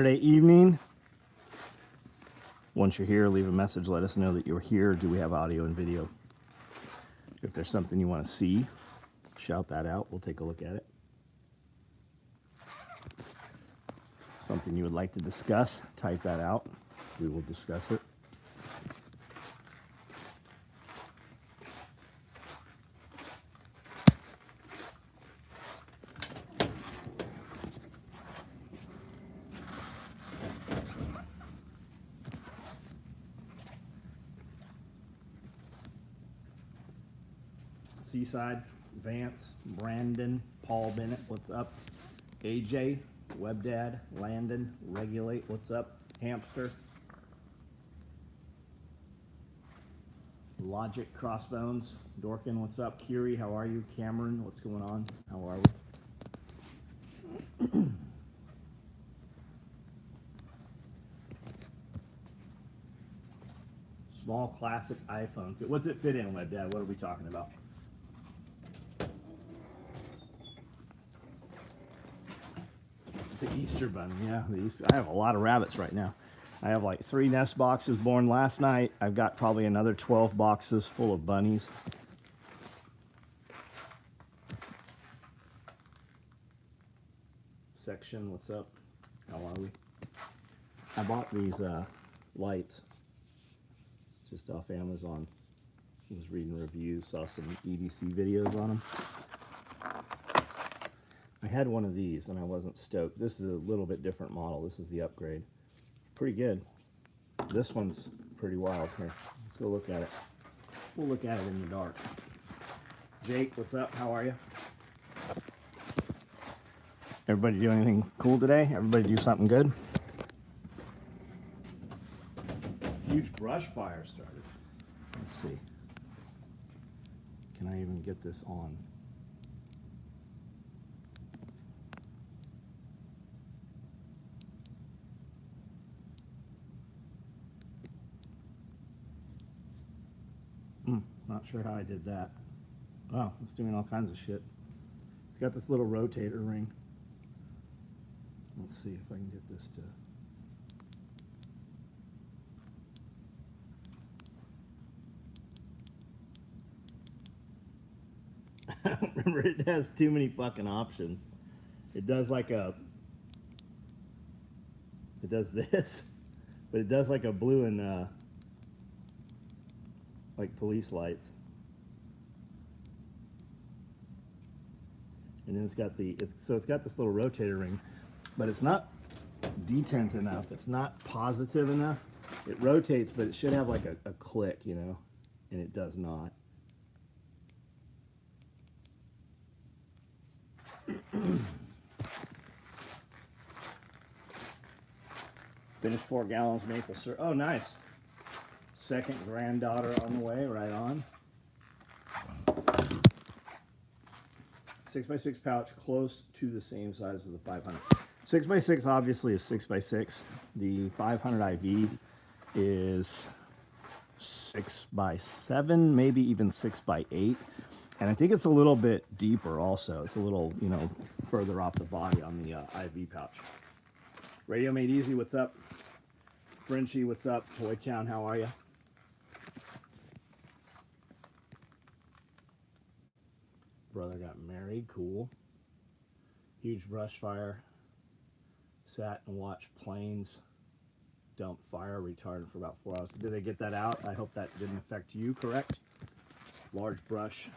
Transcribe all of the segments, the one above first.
Saturday evening. Once you're here, leave a message. Let us know that you're here. Do we have audio and video? If there's something you want to see, shout that out. We'll take a look at it. Something you would like to discuss, type that out. We will discuss it. Seaside, Vance, Brandon, Paul Bennett, what's up? AJ, Webdad, Landon, Regulate, what's up? Hamster, Logic, Crossbones, Dorkin, what's up? Kiri, how are you? Cameron, what's going on? How are we? Small classic iPhone. What's it fit in, Webdad? What are we talking about? The Easter bunny, yeah. I have a lot of rabbits right now. I have like 3 nest boxes born last night. I've got probably another 12 boxes full of bunnies. Section, what's up? How are we? I bought these lights just off Amazon. I was reading reviews, saw some EDC videos on them. I had one of these and I wasn't stoked. This is a little bit different model. This is the upgrade. It's pretty good. This one's pretty wild. Here, let's go look at it. We'll look at it in the dark. Jake, what's up? How are you? Everybody do anything cool today? Everybody do something good? Huge brush fire started. Let's see. Can I even get this on? Not sure how I did that. Wow, it's doing all kinds of shit. It's got this little rotator ring. Let's see if I can get this to... I don't remember, it has too many fucking options. It does like a... It does this, but it does like a blue and like police lights. And then it's got it's got this little rotator ring, but it's not detent enough. It's not positive enough. It rotates, but it should have like a click, you know, and it does not. Finished 4 gallons maple syrup. Oh, nice. Second granddaughter on the way, right on. 6x6 pouch, close to the same size as the 500. 6x6 obviously is 6x6. The 500 IV is 6x7, maybe even 6x8. And I think it's a little bit deeper also. It's a little, you know, further off the body on the IV pouch. Radio Made Easy, what's up? Frenchie, what's up? Toy Town, how are you? Brother got married, cool. Huge brush fire. Sat and watched planes dump fire retardant for about 4 hours. Did they get that out? I hope that didn't affect you, correct? Large brush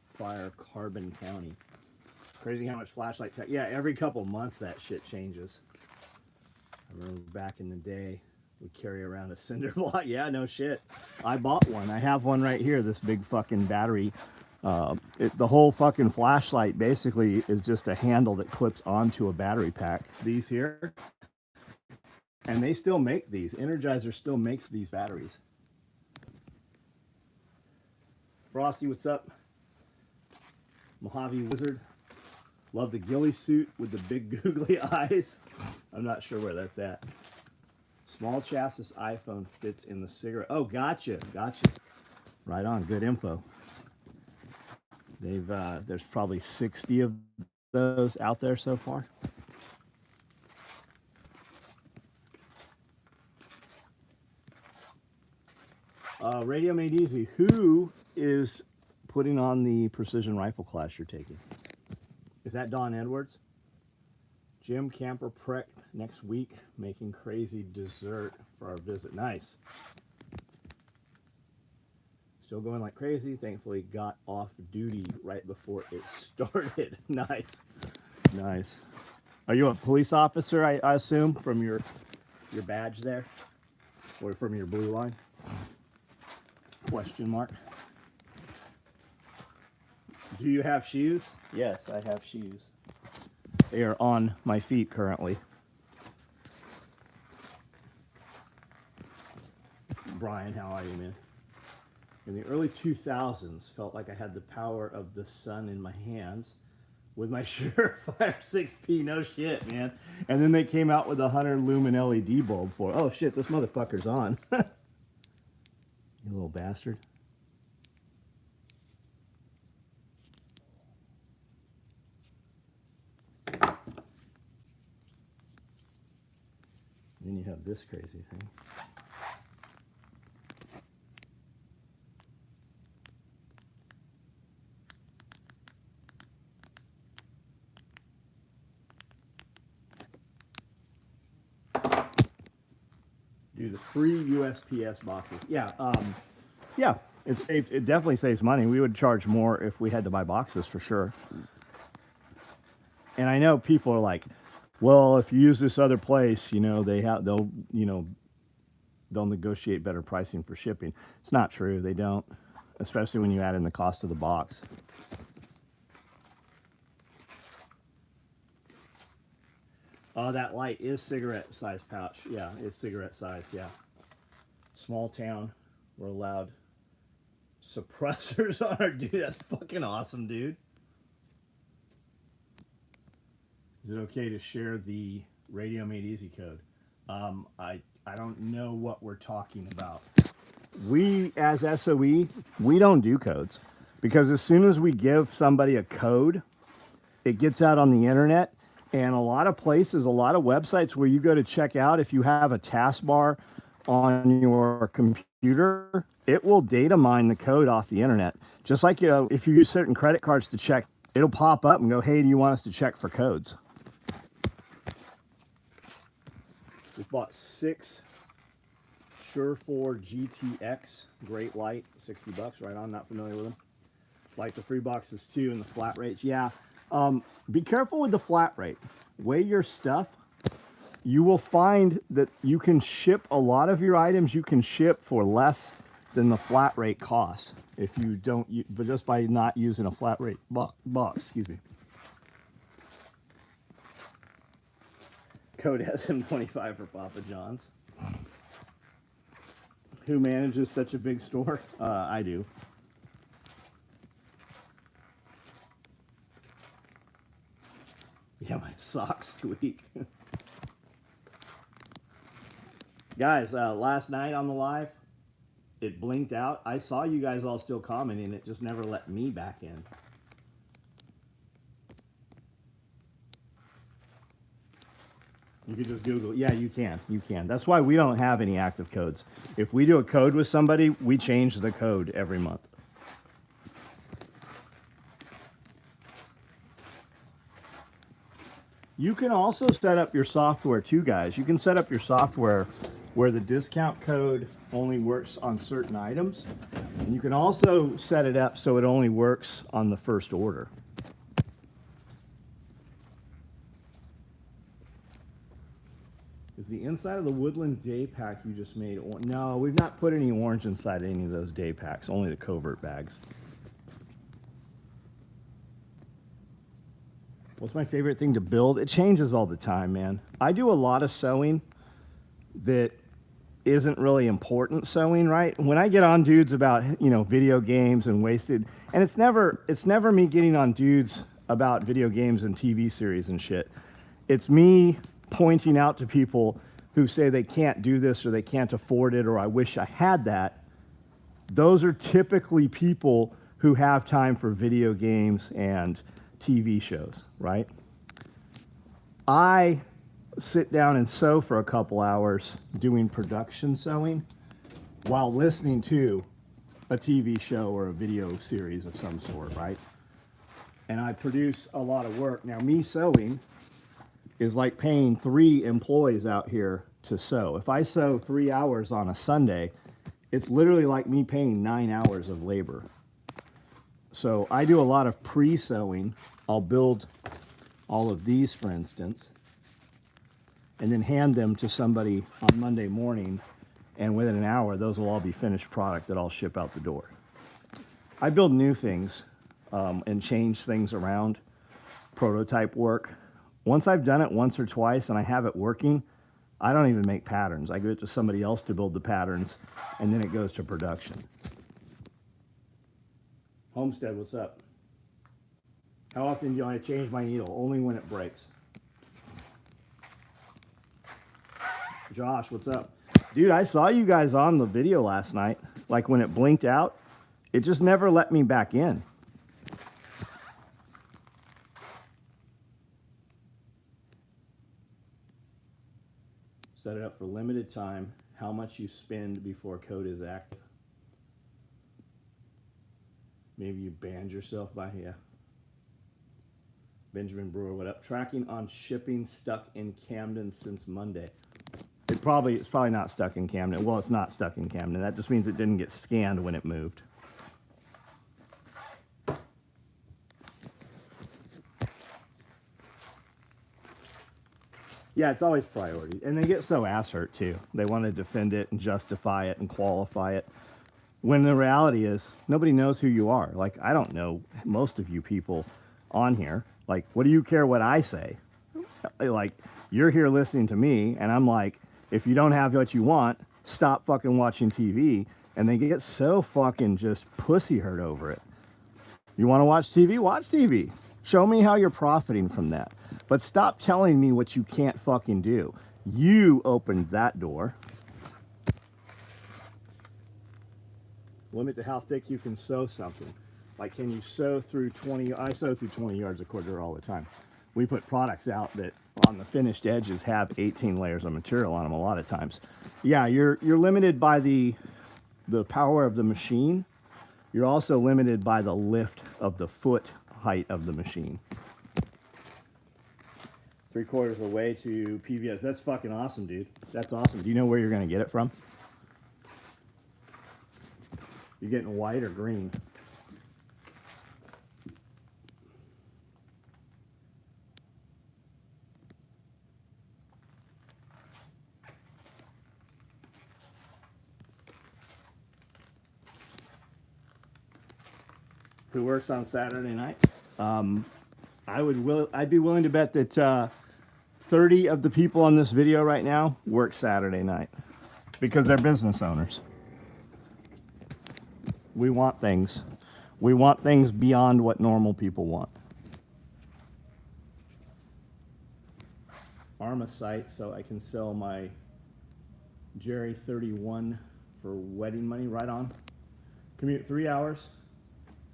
fire, Carbon County. Crazy how much flashlight tech. Yeah, every couple months that shit changes. I remember back in the day, we'd carry around a cinder block. Yeah, no shit. I bought one. I have one right here, this big fucking battery. The whole fucking flashlight basically is just a handle that clips onto a battery pack. These here. And they still make these. Energizer still makes these batteries. Frosty, what's up? Mojave Wizard. Love the ghillie suit with the big googly eyes. I'm not sure where that's at. Small chassis iPhone fits in the cigarette. Oh, gotcha. Gotcha. Right on. Good info. There's probably 60 of those out there so far. Radio Made Easy. Who is putting on the precision rifle class you're taking? Is that Don Edwards? Jim Camper Prep next week, making crazy dessert for our visit. Nice. Still going like crazy. Thankfully got off duty right before it started. Nice. Nice. Are you a police officer, I assume, from your badge there? Or from your blue line? Question mark. Do you have shoes? Yes, I have shoes. They are on my feet currently. Brian, how are you, man? In the early 2000s, felt like I had the power of the sun in my hands with my Surefire 6P. No shit, man. And then they came out with a 100 lumen LED bulb for, oh shit, this motherfucker's on. You little bastard. Then you have this crazy thing. Do the free USPS boxes. Yeah, yeah, it definitely saves money. We would charge more if we had to buy boxes for sure. And I know people are like, well, if you use this other place, you know, they'll negotiate better pricing for shipping. It's not true. They don't, especially when you add in the cost of the box. Oh, that light is cigarette size pouch. Yeah, it's cigarette size. Yeah. Small town. We're allowed suppressors on our dude. That's fucking awesome, dude. Is it okay to share the Radio Made Easy code? I don't know what we're talking about. We, as SOE, we don't do codes because as soon as we give somebody a code, it gets out on the internet, and a lot of places, a lot of websites where you go to check out, if you have a taskbar on your computer, it will data mine the code off the internet. Just like if you use certain credit cards to check, it'll pop up and go, hey, do you want us to check for codes? Just bought 6 Sure4 GTX, great light, 60 bucks, right on, not familiar with them. Like the free boxes too and the flat rates. Yeah, be careful with the flat rate. Weigh your stuff. You will find that you can ship a lot of your items, you can ship for less than the flat rate cost if you don't, but just by not using a flat rate box, excuse me. Code SM25 for Papa John's. Who manages such a big store? I do. Yeah, my socks squeak. Guys, last night on the live, it blinked out. I saw you guys all still commenting. It just never let me back in. You could just Google. Yeah, you can. You can. That's why we don't have any active codes. If we do a code with somebody, we change the code every month. You can also set up your software too, guys. You can set up your software where the discount code only works on certain items. And you can also set it up so it only works on the first order. Is the inside of the Woodland day pack you just made? No, we've not put any orange inside any of those day packs, only the covert bags. What's my favorite thing to build? It changes all the time, man. I do a lot of sewing that isn't really important sewing, right? When I get on dudes about, you know, video games and wasted, and it's never me getting on dudes about video games and TV series and shit. It's me pointing out to people who say they can't do this or they can't afford it or I wish I had that. Those are typically people who have time for video games and TV shows, right? I sit down and sew for a couple hours doing production sewing, while listening to a TV show or a video series of some sort, right? And I produce a lot of work. Now, me sewing is like paying 3 employees out here to sew. If I sew 3 hours on a Sunday, it's literally like me paying 9 hours of labor. So I do a lot of pre-sewing. I'll build all of these, for instance, and then hand them to somebody on Monday morning, and within an hour, those will all be finished product that I'll ship out the door. I build new things and change things around, prototype work. Once I've done it once or twice and I have it working, I don't even make patterns. I give it to somebody else to build the patterns, and then it goes to production. Homestead, what's up? How often do I change my needle? Only when it breaks. Josh, what's up? Dude, I saw you guys on the video last night. Like when it blinked out, it just never let me back in. Set it up for limited time. How much you spend before code is active. Maybe you banned yourself by, yeah. Benjamin Brewer, what up? Tracking on shipping stuck in Camden since Monday. It's probably not stuck in Camden. Well, it's not stuck in Camden. That just means it didn't get scanned when it moved. Yeah, it's always priority. And they get so ass hurt too. They want to defend it and justify it and qualify it. When the reality is, nobody knows who you are. Like, I don't know most of you people on here. Like, what do you care what I say? Like, you're here listening to me, and I'm like, if you don't have what you want, stop fucking watching TV. And they get so fucking just pussy hurt over it. You want to watch TV? Watch TV. Show me how you're profiting from that. But stop telling me what you can't fucking do. You opened that door. Limit to how thick you can sew something. Like, can you sew through 20? I sew through 20 yards of cordura all the time. We put products out that on the finished edges have 18 layers of material on them a lot of times. Yeah, you're limited by the power of the machine. You're also limited by the lift of the foot height of the machine. 3/4 of the way to PVS. That's fucking awesome, dude. That's awesome. Do you know where you're going to get it from? You're getting white or green? Who works on Saturday night? I'd be willing to bet that 30 of the people on this video right now work Saturday night because they're business owners. We want things. We want things beyond what normal people want. Arma site, so I can sell my Jerry 31 for wedding money. Right on. Commute 3 hours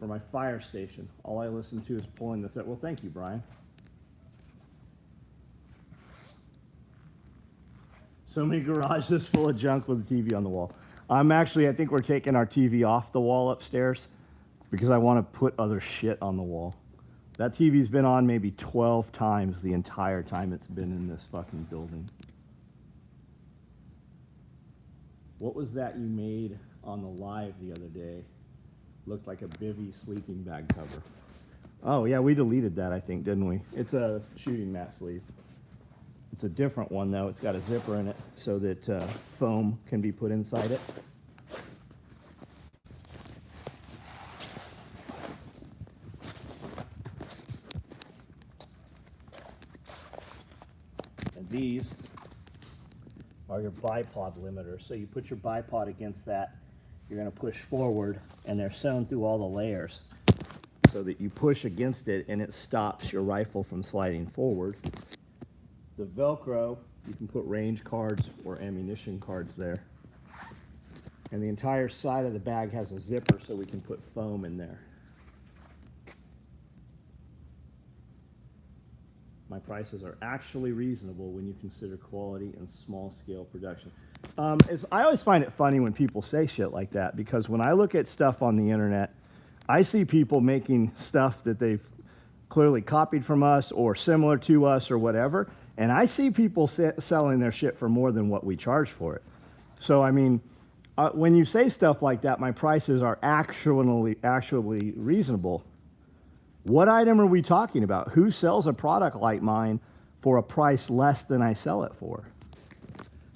for my fire station. All I listen to is pulling the well, thank you, Brian. So many garages full of junk with a TV on the wall. I think we're taking our TV off the wall upstairs because I want to put other shit on the wall. That TV's been on maybe 12 times the entire time it's been in this fucking building. What was that you made on the live the other day? Looked like a bivvy sleeping bag cover. Oh yeah, we deleted that, I think, didn't we? It's a shooting mat sleeve. It's a different one though. It's got a zipper in it so that foam can be put inside it. And these are your bipod limiters. So you put your bipod against that, you're going to push forward, and they're sewn through all the layers so that you push against it and it stops your rifle from sliding forward. The Velcro, you can put range cards or ammunition cards there. And the entire side of the bag has a zipper so we can put foam in there. My prices are actually reasonable when you consider quality and small-scale production. I always find it funny when people say shit like that, because when I look at stuff on the internet, I see people making stuff that they've clearly copied from us or similar to us or whatever, and I see people selling their shit for more than what we charge for it. So, I mean, when you say stuff like that, my prices are actually reasonable. What item are we talking about? Who sells a product like mine for a price less than I sell it for?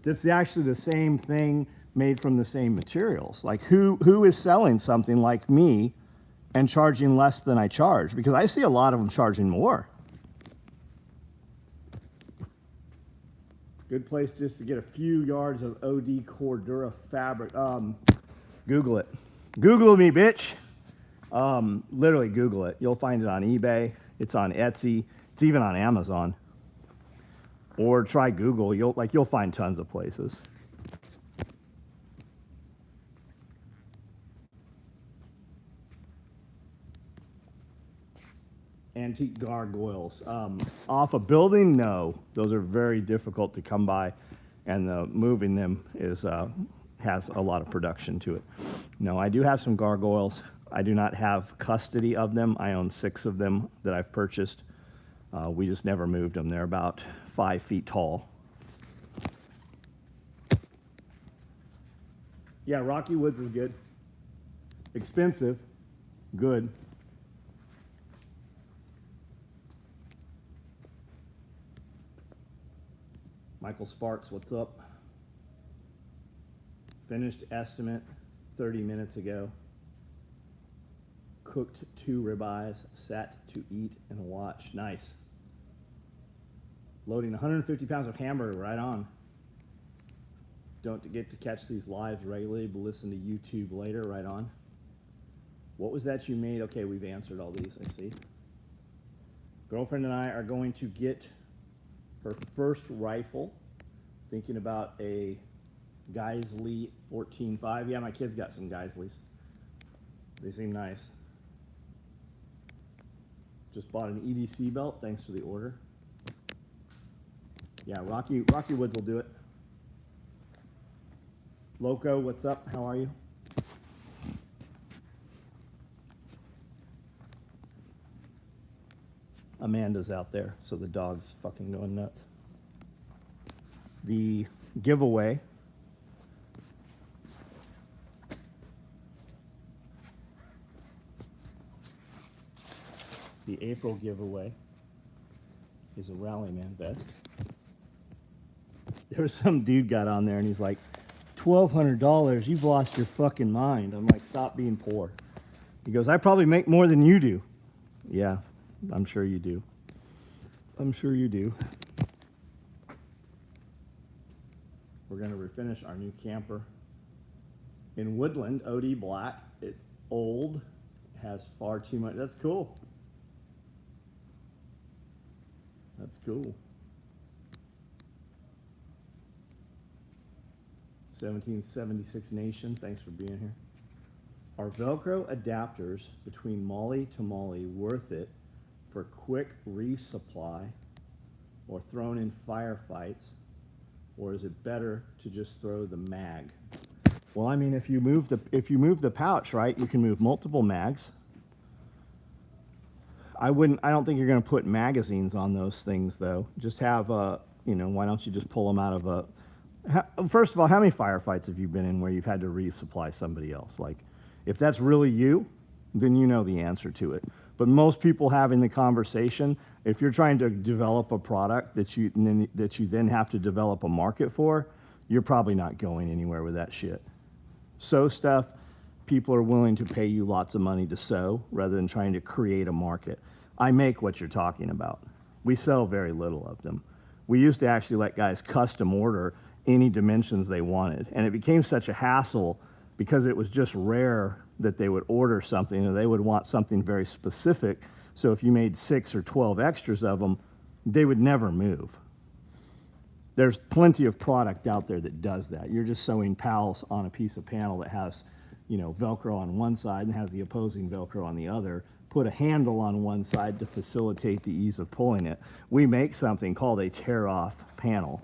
That's actually the same thing made from the same materials. Like, who is selling something like me and charging less than I charge? Because I see a lot of them charging more. Good place just to get a few yards of OD Cordura fabric. Google it. Google me, bitch. Literally Google it. You'll find it on eBay. It's on Etsy. It's even on Amazon. Or try Google. You'll find tons of places. Antique gargoyles. Off a building? No. Those are very difficult to come by, and moving them has a lot of production to it. No, I do have some gargoyles. I do not have custody of them. I own 6 of them that I've purchased. We just never moved them. They're about 5 feet tall. Yeah, Rocky Woods is good. Expensive. Good. Michael Sparks, what's up? Finished estimate 30 minutes ago. Cooked 2 ribeyes, sat to eat and watch. Nice. Loading 150 pounds of hamburger, right on. Don't get to catch these lives regularly, but listen to YouTube later, right on. What was that you made? Okay, we've answered all these, I see. Girlfriend and I are going to get her first rifle. Thinking about a Geisley 14.5. Yeah, my kid's got some Geisleys. They seem nice. Just bought an EDC belt. Thanks for the order. Yeah, Rocky Woods will do it. Loco, what's up? How are you? Amanda's out there, so the dog's fucking going nuts. The giveaway. The April giveaway is a Rallyman vest. There was some dude got on there and he's like, $1,200, you've lost your fucking mind. I'm like, stop being poor. He goes, I probably make more than you do. Yeah, I'm sure you do. I'm sure you do. We're going to refinish our new camper in Woodland, OD Black. It's old, has far too much. That's cool. That's cool. 1776 Nation, thanks for being here. Are Velcro adapters between Molly to Molly worth it for quick resupply or thrown in firefights? Or is it better to just throw the mag? Well, I mean, if you move the pouch, right, you can move multiple mags. I don't think you're going to put magazines on those things, though. Just have why don't you just pull them out of a... First of all, how many firefights have you been in where you've had to resupply somebody else? Like, if that's really you, then you know the answer to it. But most people having the conversation, if you're trying to develop a product that you then have to develop a market for, you're probably not going anywhere with that shit. Sew stuff, people are willing to pay you lots of money to sew rather than trying to create a market. I make what you're talking about. We sell very little of them. We used to actually let guys custom order any dimensions they wanted, and it became such a hassle because it was just rare that they would order something or they would want something very specific. So if you made 6 or 12 extras of them, they would never move. There's plenty of product out there that does that. You're just sewing pals on a piece of panel that has, Velcro on one side and has the opposing Velcro on the other, put a handle on one side to facilitate the ease of pulling it. We make something called a tear-off panel.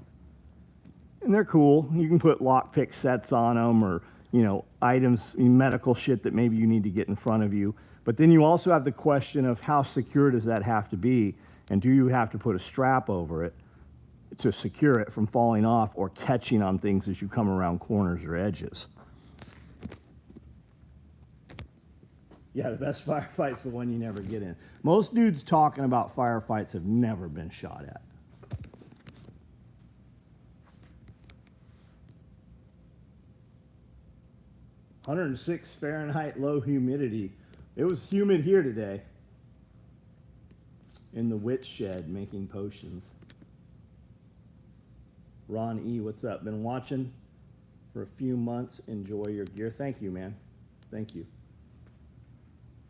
And they're cool. You can put lockpick sets on them, or, you know, items, medical shit that maybe you need to get in front of you. But then you also have the question of how secure does that have to be? And do you have to put a strap over it to secure it from falling off or catching on things as you come around corners or edges? Yeah, the best firefight's the one you never get in. Most dudes talking about firefights have never been shot at. (106 Fahrenheit low humidity. It was humid here today. In the witch shed making potions. Ron E, what's up? Been watching for a few months. Enjoy your gear. Thank you, man. Thank you.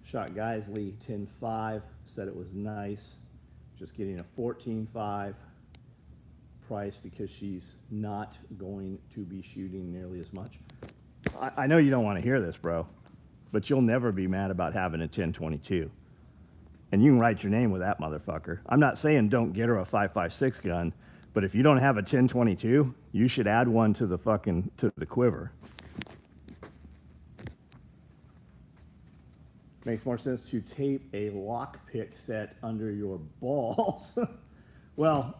Shot Geisley 10.5. Said it was nice. Just getting a 14.5 price because she's not going to be shooting nearly as much. I know you don't want to hear this, bro, but you'll never be mad about having a 1022. And you can write your name with that motherfucker. I'm not saying don't get her a 5.56 gun, but if you don't have a 1022, you should add one to the quiver. Makes more sense to tape a lockpick set under your balls. Well,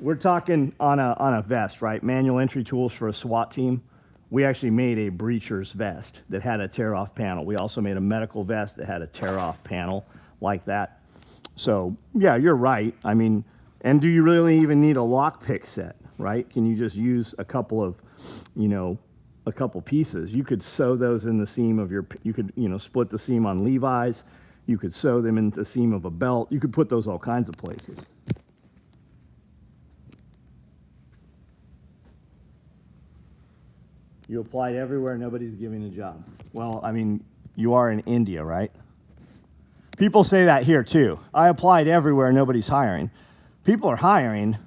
we're talking on a vest, right? Manual entry tools for a SWAT team. We actually made a breacher's vest that had a tear-off panel. We also made a medical vest that had a tear-off panel like that. So, yeah, you're right. I mean, and do you really even need a lockpick set, right? Can you just use a couple of, a couple pieces? You could sew those in the seam of you could, split the seam on Levi's. You could sew them into the seam of a belt. You could put those all kinds of places. You applied everywhere, nobody's giving a job. Well, I mean, you are in India, right? People say that here too. I applied everywhere, nobody's hiring. People are hiring,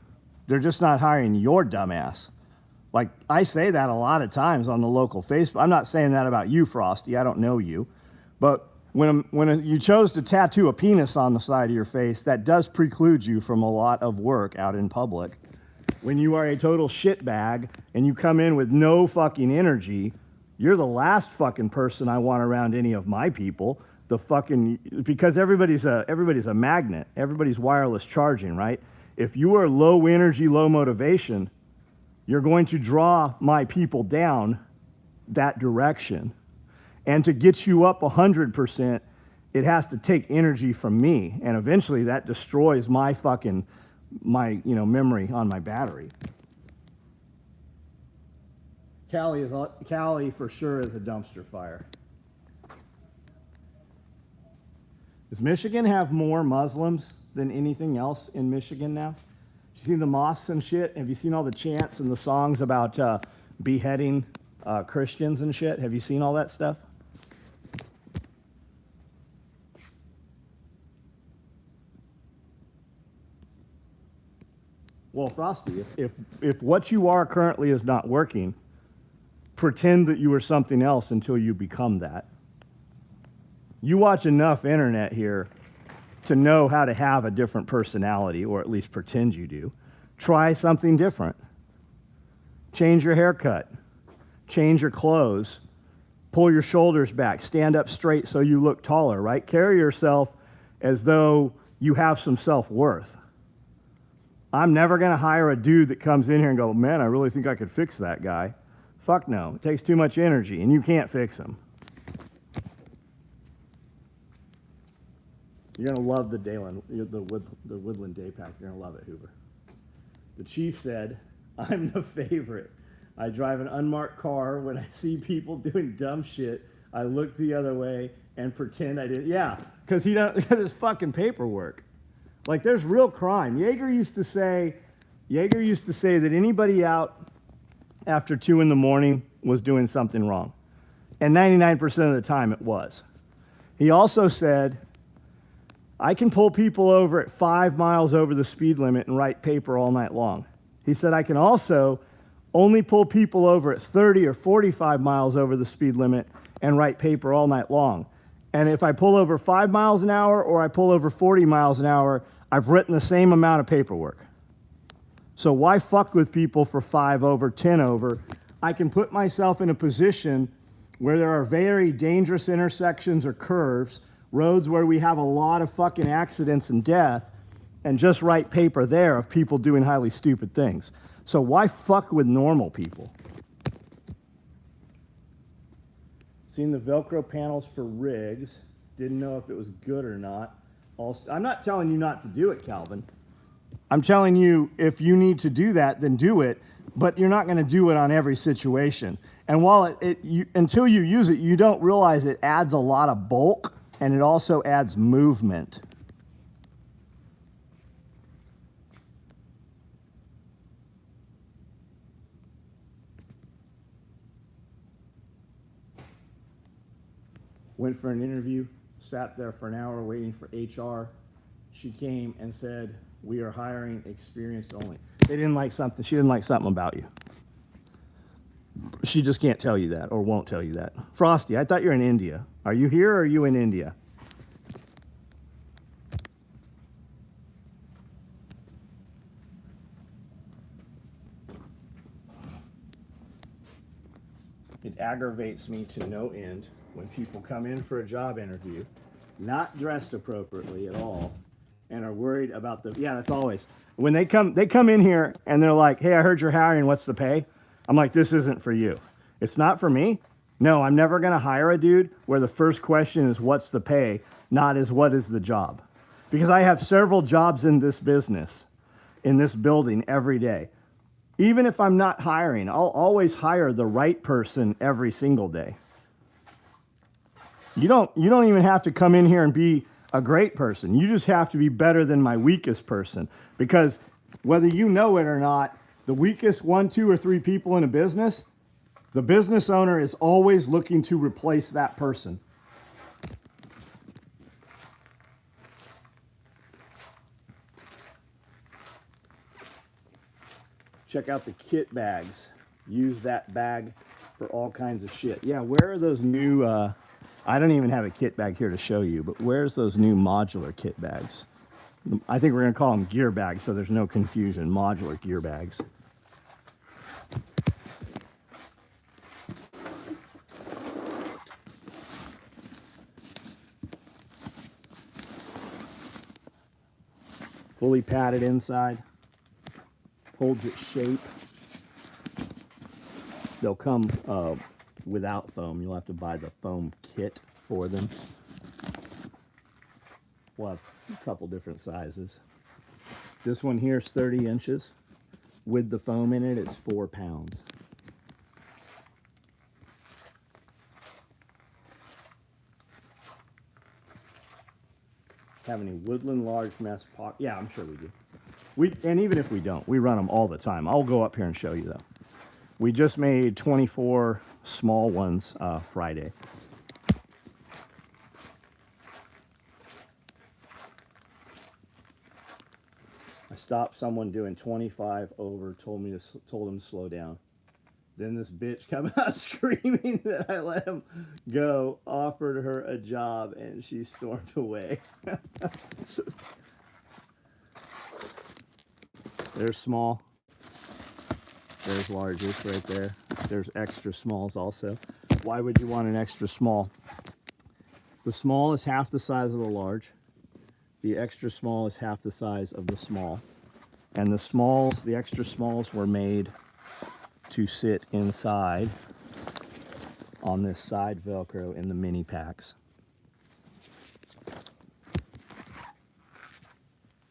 they're just not hiring your dumbass. Like, I say that a lot of times on the local Facebook. I'm not saying that about you, Frosty, I don't know you. But when you chose to tattoo a penis on the side of your face, that does preclude you from a lot of work out in public. When you are a total shitbag and you come in with no fucking energy, you're the last fucking person I want around any of my people. Because everybody's a magnet. Everybody's wireless charging, right? If you are low energy, low motivation, you're going to draw my people down that direction. And to get you up 100%, it has to take energy from me. And eventually that destroys my memory on my battery. Cali for sure is a dumpster fire. Does Michigan have more Muslims than anything else in Michigan now? You seen the mosques and shit? Have you seen all the chants and the songs about beheading Christians and shit? Have you seen all that stuff? Well, Frosty, if what you are currently is not working, pretend that you are something else until you become that. You watch enough internet here to know how to have a different personality, or at least pretend you do. Try something different. Change your haircut. Change your clothes. Pull your shoulders back. Stand up straight so you look taller, right? Carry yourself as though you have some self-worth. I'm never going to hire a dude that comes in here and go, man, I really think I could fix that guy. Fuck no. It takes too much energy, and you can't fix him. You're going to love the Woodland Day Pack. You're going to love it, Hoover. The chief said, I'm the favorite. I drive an unmarked car. When I see people doing dumb shit, I look the other way and pretend I didn't. Yeah, because his fucking paperwork. Like, there's real crime. Yeager used to say that anybody out after 2 in the morning was doing something wrong. And 99% of the time it was. He also said, I can pull people over at 5 miles over the speed limit and write paper all night long. He said, I can also only pull people over at 30 or 45 miles over the speed limit and write paper all night long. And if I pull over 5 miles an hour or I pull over 40 miles an hour, I've written the same amount of paperwork. So why fuck with people for 5 over, 10 over? I can put myself in a position where there are very dangerous intersections or curves, roads where we have a lot of fucking accidents and death, and just write paper there of people doing highly stupid things. So why fuck with normal people? Seen the Velcro panels for rigs. Didn't know if it was good or not. I'm not telling you not to do it, Calvin. I'm telling you, if you need to do that, then do it. But you're not going to do it on every situation. And while until you use it, you don't realize it adds a lot of bulk, and it also adds movement. Went for an interview, sat there for an hour waiting for HR. She came and said, "We are hiring experienced only." They didn't like something. She didn't like something about you. She just can't tell you that or won't tell you that. Frosty, I thought you're in India. Are you here or are you in India? It aggravates me to no end when people come in for a job interview, not dressed appropriately at all, and are worried about that's always. When they come in here and they're like, "Hey, I heard you're hiring, what's the pay?" I'm like, "This isn't for you." It's not for me? No, I'm never gonna hire a dude where the first question is what's the pay, not is what is the job. Because I have several jobs in this business, in this building every day. Even if I'm not hiring, I'll always hire the right person every single day. You don't even have to come in here and be a great person. You just have to be better than my weakest person. Because whether you know it or not, the weakest 1, 2, or 3 people in a business, the business owner is always looking to replace that person. Check out the kit bags. Use that bag for all kinds of shit. Yeah, where are those new, I don't even have a kit bag here to show you, but where's those new modular kit bags? I think we're gonna call them gear bags so there's no confusion, modular gear bags. Fully padded inside. Holds its shape. They'll come without foam. You'll have to buy the foam kit for them. We'll have a couple different sizes. This one here is 30 inches. With the foam in it, it's 4 pounds. Have any woodland large mess pot? Yeah, I'm sure we do. And even if we don't, we run them all the time. I'll go up here and show you though. We just made 24 small ones Friday. I stopped someone doing 25 over, told him to slow down. Then this bitch come out screaming that I let him go, offered her a job, and she stormed away. There's small. There's largest right there. There's extra smalls also. Why would you want an extra small? The small is half the size of the large. The extra small is half the size of the small. And the smalls, the extra smalls were made to sit inside on this side Velcro in the mini packs.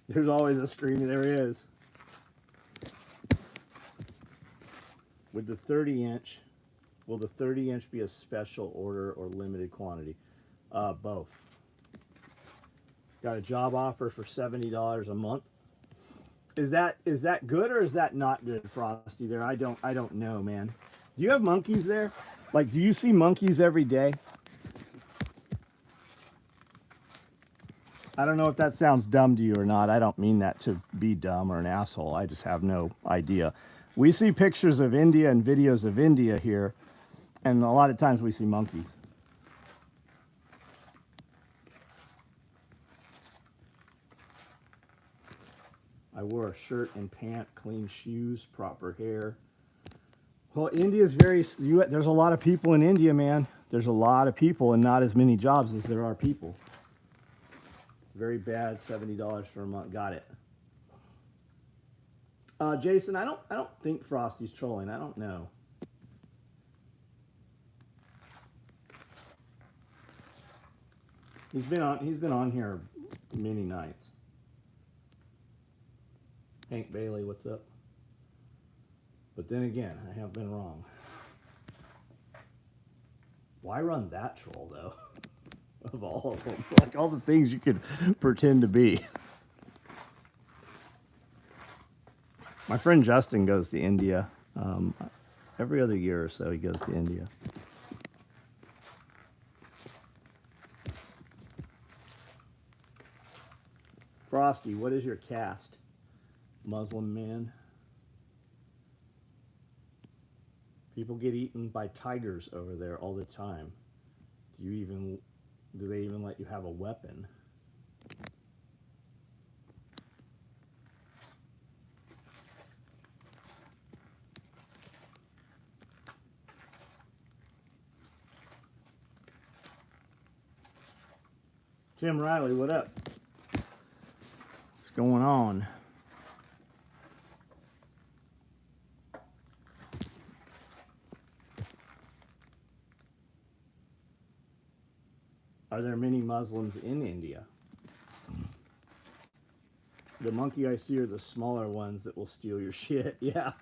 There's always a screaming, there he is. With the 30-inch, will the 30-inch be a special order or limited quantity? Both. Got a job offer for $70 a month. Is that good or is that not good, Frosty? There, I don't know, man. Do you have monkeys there? Like, do you see monkeys every day? I don't know if that sounds dumb to you or not. I don't mean that to be dumb or an asshole. I just have no idea. We see pictures of India and videos of India here, and a lot of times we see monkeys. I wore a shirt and pant, clean shoes, proper hair. Well, India's very, there's a lot of people in India, man. There's a lot of people and not as many jobs as there are people. Very bad, $70 for a month. Got it. Jason, I don't think Frosty's trolling. I don't know. He's been on here many nights. Hank Bailey, what's up? But then again, I have been wrong. Why run that troll though? Of all of them, like all the things you could pretend to be. My friend Justin goes to India. Every other year or so he goes to India. Frosty, what is your caste? Muslim man. People get eaten by tigers over there all the time. Do they even let you have a weapon? Tim Riley, what up? What's going on? Are there many Muslims in India? The monkey I see are the smaller ones that will steal your shit. Yeah.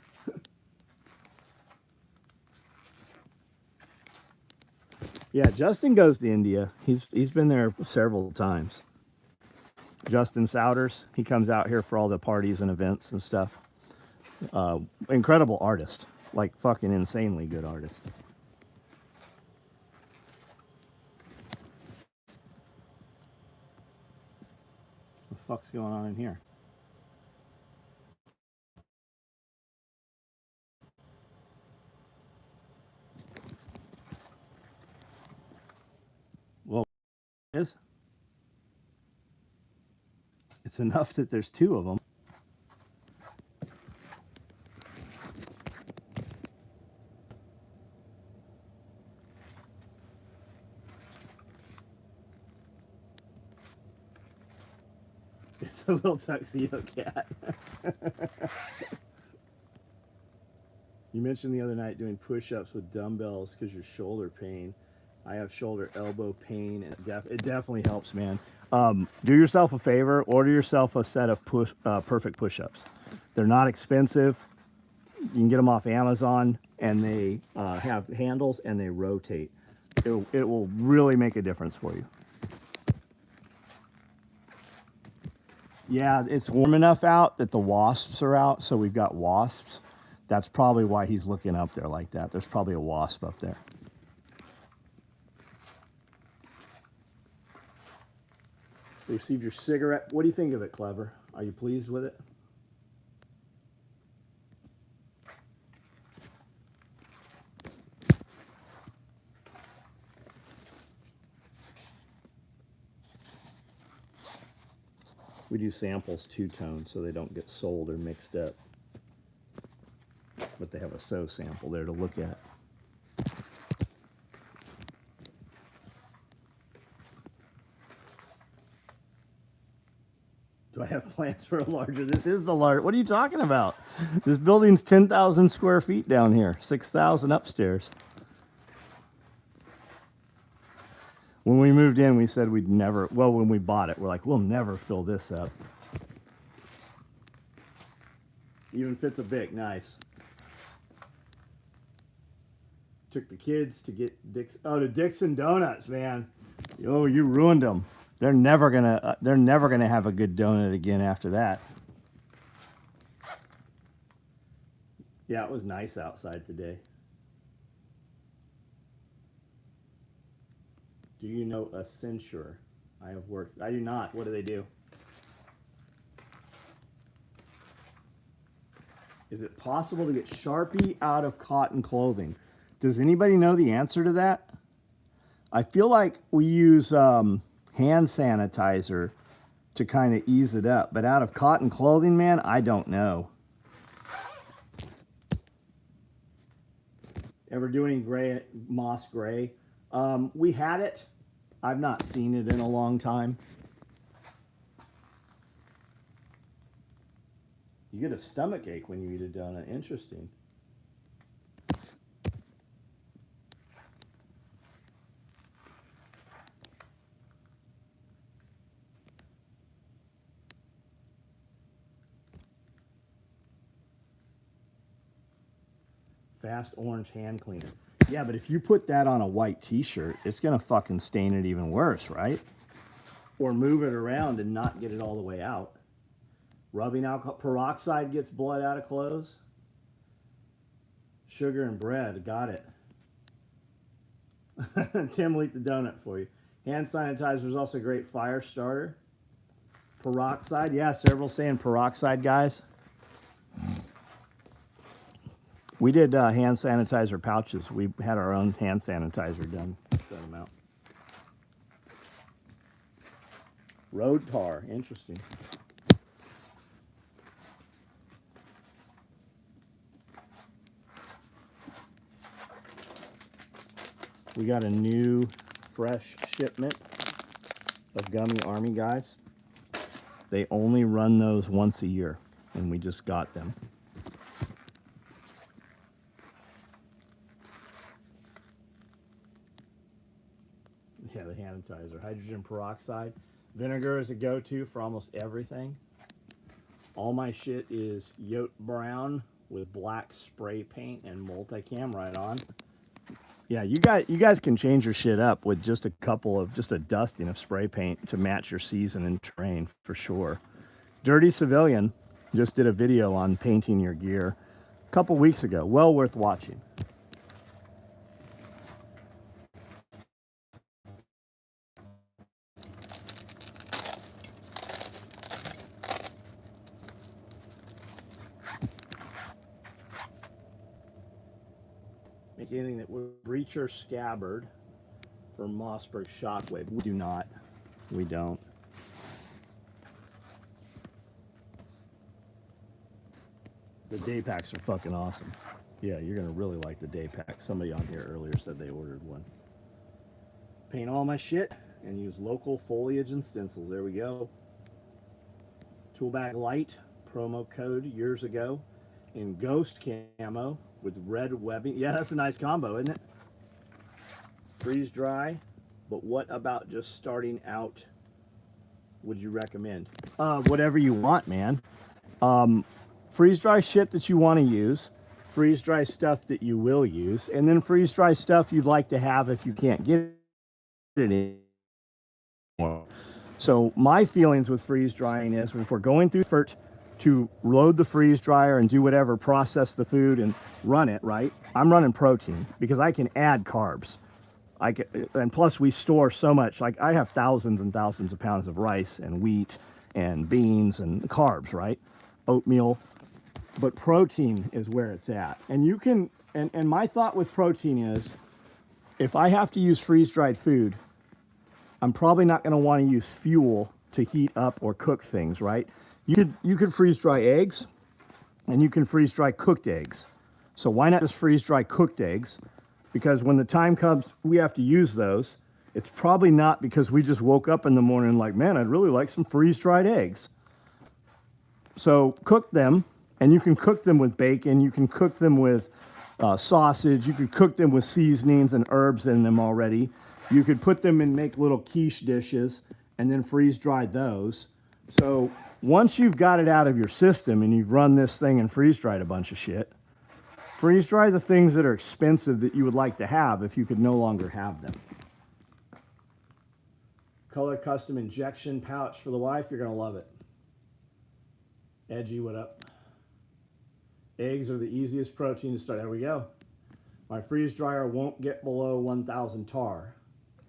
Yeah, Justin goes to India. He's been there several times. Justin Souders, he comes out here for all the parties and events and stuff. Incredible artist, like fucking insanely good artist. What the fuck's going on in here? Well, it is. It's enough that there's two of them. It's a little tuxedo cat. You mentioned the other night doing push-ups with dumbbells because your shoulder pain. I have shoulder elbow pain, and it definitely helps, man. Do yourself a favor, order yourself a set of perfect push-ups. They're not expensive. You can get them off Amazon, and they have handles and they rotate. It will really make a difference for you. Yeah, it's warm enough out that the wasps are out, so we've got wasps. That's probably why he's looking up there like that. There's probably a wasp up there. You received your cigarette. What do you think of it, Clever? Are you pleased with it? We do samples two-tone so they don't get sold or mixed up. But they have a SOE sample there to look at. Do I have plans for a larger? This is the large. What are you talking about? This building's 10,000 square feet down here, 6,000 upstairs. When we moved in, we said we'd never, well, when we bought it, we're like, we'll never fill this up. Even fits a big, nice. Took the kids to get to Dixon Donuts, man. Oh, you ruined them. They're never gonna have a good donut again after that. Yeah, it was nice outside today. Do you know a censure? I have worked. I do not. What do they do? Is it possible to get Sharpie out of cotton clothing? Does anybody know the answer to that? I feel like we use hand sanitizer to kind of ease it up. But out of cotton clothing, man, I don't know. Ever do any gray, moss gray? We had it. I've not seen it in a long time. You get a stomach ache when you eat a donut. Interesting. Fast orange hand cleaner. Yeah, but if you put that on a white t-shirt, it's going to fucking stain it even worse, right? Or move it around and not get it all the way out. Rubbing alcohol, peroxide gets blood out of clothes. Sugar and bread, got it. Tim will eat the donut for you. Hand sanitizer is also a great fire starter. Peroxide, yeah, several saying peroxide, guys. We did hand sanitizer pouches. We had our own hand sanitizer done. Set them out. Road tar, interesting. We got a new fresh shipment of Gummy Army guys. They only run those once a year, and we just got them. Yeah, the hand sanitizer. Hydrogen peroxide. Vinegar is a go-to for almost everything. All my shit is Yote brown with black spray paint and multicam right on. Yeah, you guys can change your shit up with just a dusting of spray paint to match your season and terrain for sure. Dirty Civilian just did a video on painting your gear a couple weeks ago. Well worth watching. Make anything that would breacher scabbard for Mossberg Shockwave. We do not. We don't. The day packs are fucking awesome. Yeah, you're gonna really like the day pack. Somebody on here earlier said they ordered one. Paint all my shit and use local foliage and stencils. There we go. Tool Bag Light promo code years ago in ghost camo with red webbing. Yeah, that's a nice combo, isn't it? Freeze dry. But what about just starting out? Would you recommend? Whatever you want, man. Freeze dry shit that you want to use, freeze dry stuff that you will use, and then freeze dry stuff you'd like to have if you can't get it anymore. So my feelings with freeze drying is if we're going through effort to load the freeze dryer and do whatever, process the food and run it, right? I'm running protein because I can add carbs. And plus we store so much. Like I have thousands and thousands of pounds of rice and wheat and beans and carbs, right? Oatmeal. But protein is where it's at. And you can, and my thought with protein is, if I have to use freeze-dried food, I'm probably not going to want to use fuel to heat up or cook things, right? You could freeze-dry eggs, and you can freeze-dry cooked eggs. So why not just freeze-dry cooked eggs? Because when the time comes we have to use those, it's probably not because we just woke up in the morning like, man, I'd really like some freeze-dried eggs. So cook them. And you can cook them with bacon. You can cook them with sausage. You could cook them with seasonings and herbs in them already. You could put them and make little quiche dishes and then freeze dry those. So once you've got it out of your system and you've run this thing and freeze dried a bunch of shit, freeze dry the things that are expensive that you would like to have if you could no longer have them. Color custom injection pouch for the wife. You're going to love it. Edgy, what up? Eggs are the easiest protein to start. There we go. My freeze dryer won't get below 1,000 tar.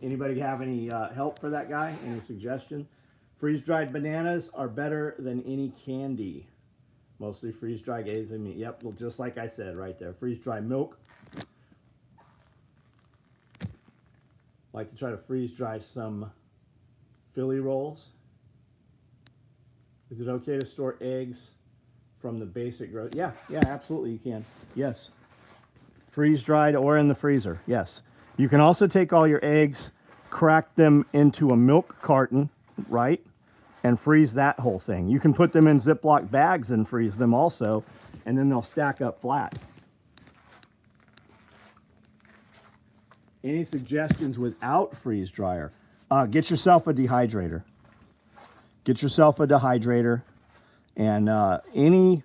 Anybody have any help for that guy? Any suggestion? Freeze dried bananas are better than any candy. Mostly freeze dried eggs and meat. Yep, well, just like I said right there. Freeze dry milk. Like to try to freeze dry some Philly rolls. Is it okay to store eggs from the basic growth? Yeah, absolutely you can. Yes. Freeze dried or in the freezer. Yes. You can also take all your eggs, crack them into a milk carton, right? And freeze that whole thing. You can put them in Ziploc bags and freeze them also, and then they'll stack up flat. Any suggestions without freeze dryer? Get yourself a dehydrator. Get yourself a dehydrator, and any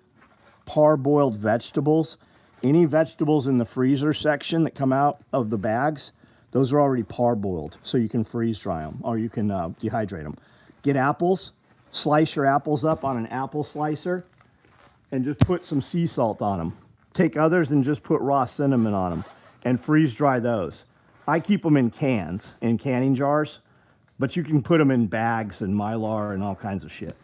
parboiled vegetables, any vegetables in the freezer section that come out of the bags, those are already parboiled, so you can freeze dry them, or you can dehydrate them. Get apples, slice your apples up on an apple slicer, and just put some sea salt on them. Take others and just put raw cinnamon on them, and freeze dry those. I keep them in cans, in canning jars, but you can put them in bags and Mylar and all kinds of shit.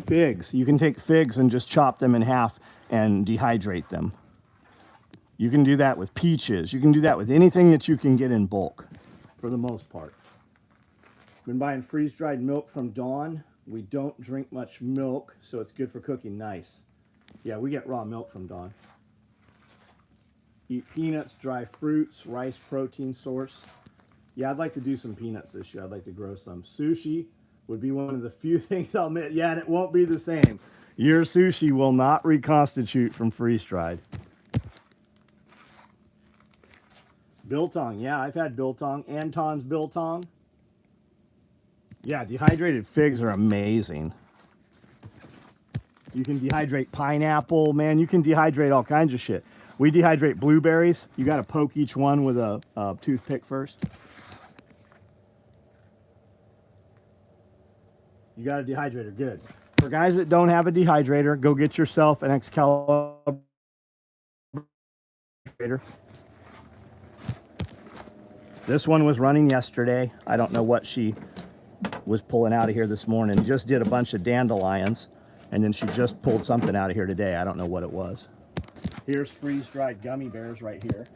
Figs, you can take figs and just chop them in half and dehydrate them. You can do that with peaches. You can do that with anything that you can get in bulk, for the most part. Been buying freeze-dried milk from Dawn. We don't drink much milk, so it's good for cooking nice. Yeah, we get raw milk from Dawn. Eat peanuts, dry fruits, rice protein source. Yeah, I'd like to do some peanuts this year. I'd like to grow some. Sushi would be one of the few things I'll admit. Yeah, and it won't be the same. Your sushi will not reconstitute from freeze-dried. Biltong. Yeah, I've had biltong. Anton's biltong. Yeah, dehydrated figs are amazing. You can dehydrate pineapple, man. You can dehydrate all kinds of shit. We dehydrate blueberries. You got to poke each one with a toothpick first. You got a dehydrator, good. For guys that don't have a dehydrator, go get yourself an Excalibur. This one was running yesterday. I don't know what she was pulling out of here this morning. Just did a bunch of dandelions, and then she just pulled something out of here today. I don't know what it was. Here's freeze-dried gummy bears right here.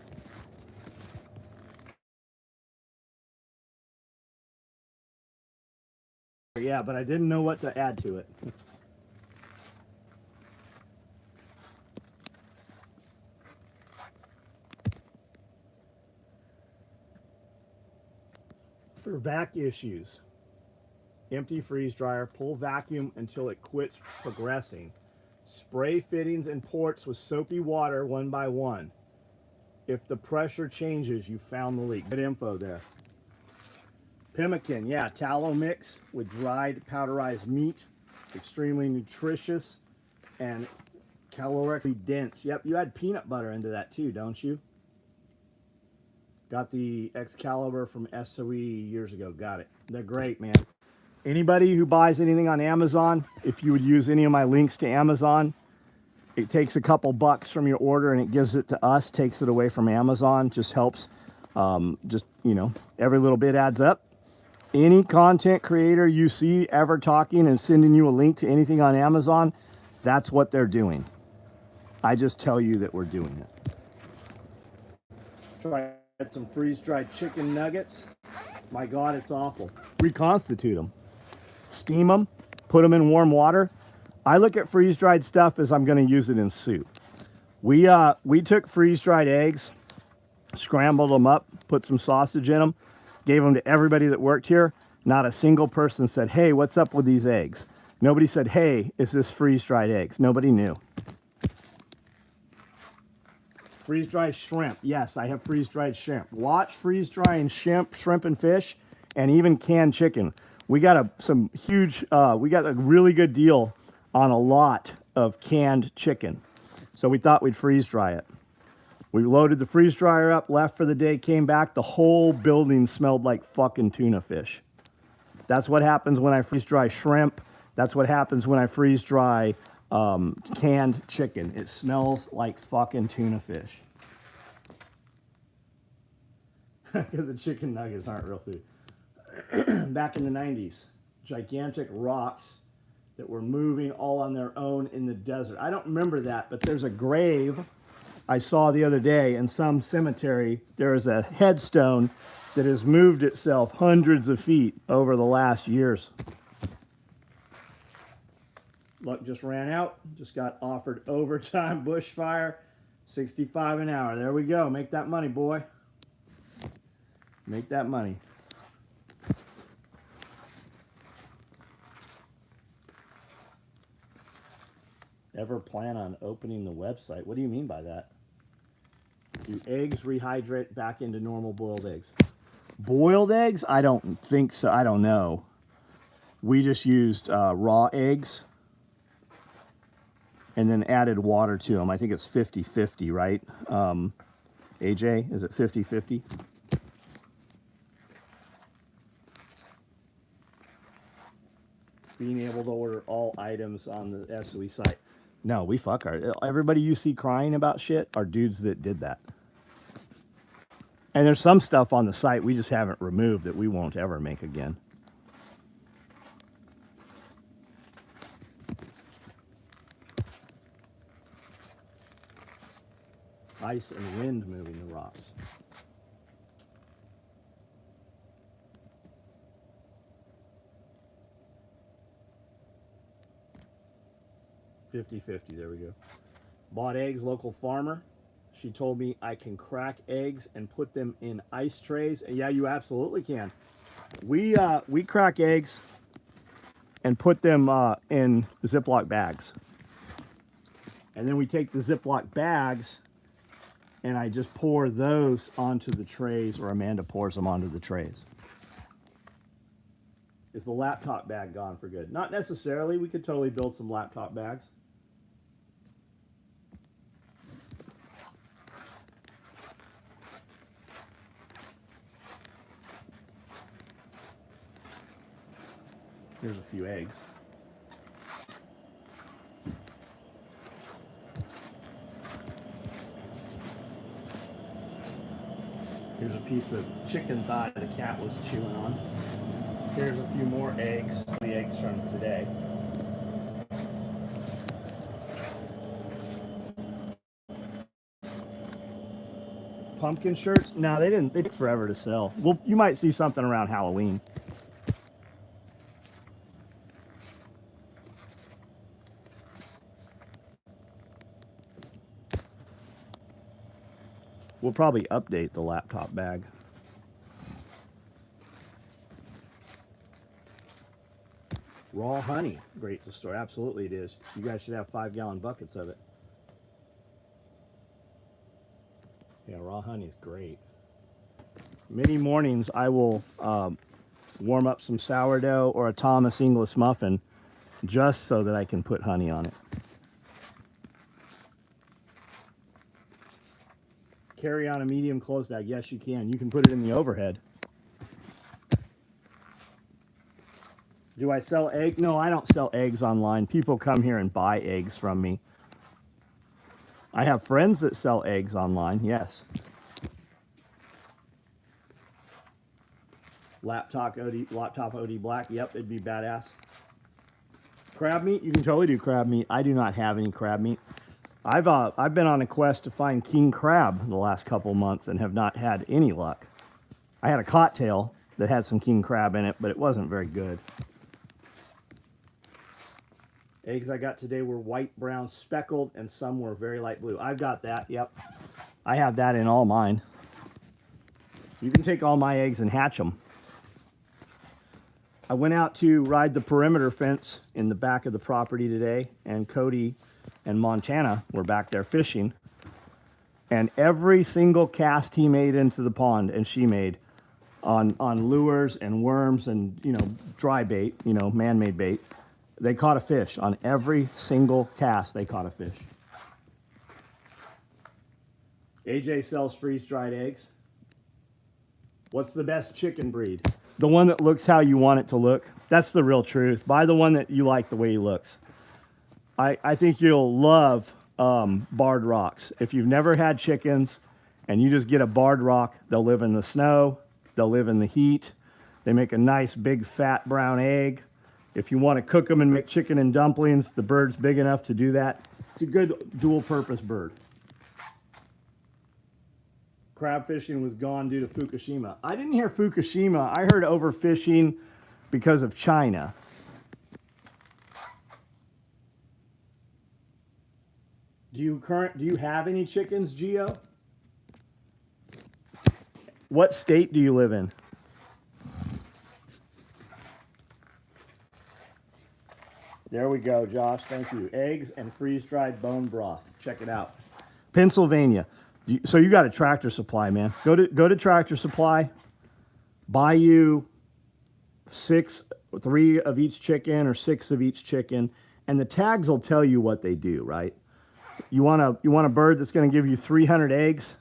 Yeah, but I didn't know what to add to it. For vac issues, empty freeze dryer, pull vacuum until it quits progressing. Spray fittings and ports with soapy water one by one. If the pressure changes, you found the leak. Good info there. Pemmican, yeah, tallow mix with dried powderized meat. Extremely nutritious and calorically dense. Yep, you add peanut butter into that too, don't you? Got the Excalibur from SOE years ago. Got it. They're great, man. Anybody who buys anything on Amazon, if you would use any of my links to Amazon, it takes a couple bucks from your order and it gives it to us, takes it away from Amazon, just helps. Just, you know, every little bit adds up. Any content creator you see ever talking and sending you a link to anything on Amazon, that's what they're doing. I just tell you that we're doing it. Try some freeze-dried chicken nuggets. My God, it's awful. Reconstitute them. Steam them, put them in warm water. I look at freeze-dried stuff as I'm going to use it in soup. We took freeze-dried eggs, scrambled them up, put some sausage in them, gave them to everybody that worked here. Not a single person said, hey, what's up with these eggs? Nobody said, hey, is this freeze-dried eggs? Nobody knew. Freeze-dried shrimp. Yes, I have freeze-dried shrimp. Watch freeze-drying shrimp and fish, and even canned chicken. We got we got a really good deal on a lot of canned chicken. So we thought we'd freeze dry it. We loaded the freeze dryer up, left for the day, came back. The whole building smelled like fucking tuna fish. That's what happens when I freeze dry shrimp. That's what happens when I freeze dry canned chicken. It smells like fucking tuna fish. Because the chicken nuggets aren't real food. Back in the 90s, gigantic rocks that were moving all on their own in the desert. I don't remember that, but there's a grave I saw the other day in some cemetery. There is a headstone that has moved itself hundreds of feet over the last years. Luck just ran out. Just got offered overtime bushfire, 65 an hour. There we go. Make that money, boy. Make that money. Ever plan on opening the website? What do you mean by that? Do eggs rehydrate back into normal boiled eggs? Boiled eggs? I don't think so. I don't know. We just used raw eggs and then added water to them. I think it's 50-50, right? AJ, is it 50-50? Being able to order all items on the SOE site. No, we fuck everybody you see crying about shit are dudes that did that. And there's some stuff on the site we just haven't removed that we won't ever make again. Ice and wind moving the rocks. $50-50, there we go. Bought eggs, local farmer. She told me I can crack eggs and put them in ice trays. And yeah, you absolutely can. We crack eggs and put them in Ziploc bags. And then we take the Ziploc bags and I just pour those onto the trays, or Amanda pours them onto the trays. Is the laptop bag gone for good? Not necessarily. We could totally build some laptop bags. Here's a few eggs. Here's a piece of chicken thigh the cat was chewing on. Here's a few more eggs, the eggs from today. Pumpkin shirts? No, they didn't. They took forever to sell. Well, you might see something around Halloween. We'll probably update the laptop bag. Raw honey, great to store. Absolutely it is. You guys should have 5-gallon buckets of it. Yeah, raw honey is great. Many mornings I will warm up some sourdough or a Thomas English muffin just so that I can put honey on it. Carry on a medium clothes bag. Yes, you can. You can put it in the overhead. Do I sell eggs? No, I don't sell eggs online. People come here and buy eggs from me. I have friends that sell eggs online, yes. Laptop OD black, yep, it'd be badass. Crab meat, you can totally do crab meat. I do not have any crab meat. I've been on a quest to find king crab the last couple months and have not had any luck. I had a cocktail that had some king crab in it, but it wasn't very good. Eggs I got today were white, brown, speckled, and some were very light blue. I've got that, yep. I have that in all mine. You can take all my eggs and hatch them. I went out to ride the perimeter fence in the back of the property today, and Cody and Montana were back there fishing. And every single cast he made into the pond and she made on lures and worms and, you know, dry bait, you know, man-made bait, they caught a fish. On every single cast, they caught a fish. AJ sells freeze-dried eggs. What's the best chicken breed? The one that looks how you want it to look. That's the real truth. Buy the one that you like the way he looks. I think you'll love barred rocks. If you've never had chickens and you just get a barred rock, they'll live in the snow, they'll live in the heat. They make a nice big fat brown egg. If you want to cook them and make chicken and dumplings, the bird's big enough to do that. It's a good dual purpose bird. Crab fishing was gone due to Fukushima. I didn't hear Fukushima. I heard overfishing because of China. Do you have any chickens, Gio? What state do you live in? There we go, Josh. Thank you. Eggs and freeze-dried bone broth. Check it out. Pennsylvania. So you got a Tractor Supply, man. Go to Tractor Supply. Buy you 3 of each chicken or 6 of each chicken, and the tags will tell you what they do, right? You want a bird that's going to give you 300 eggs.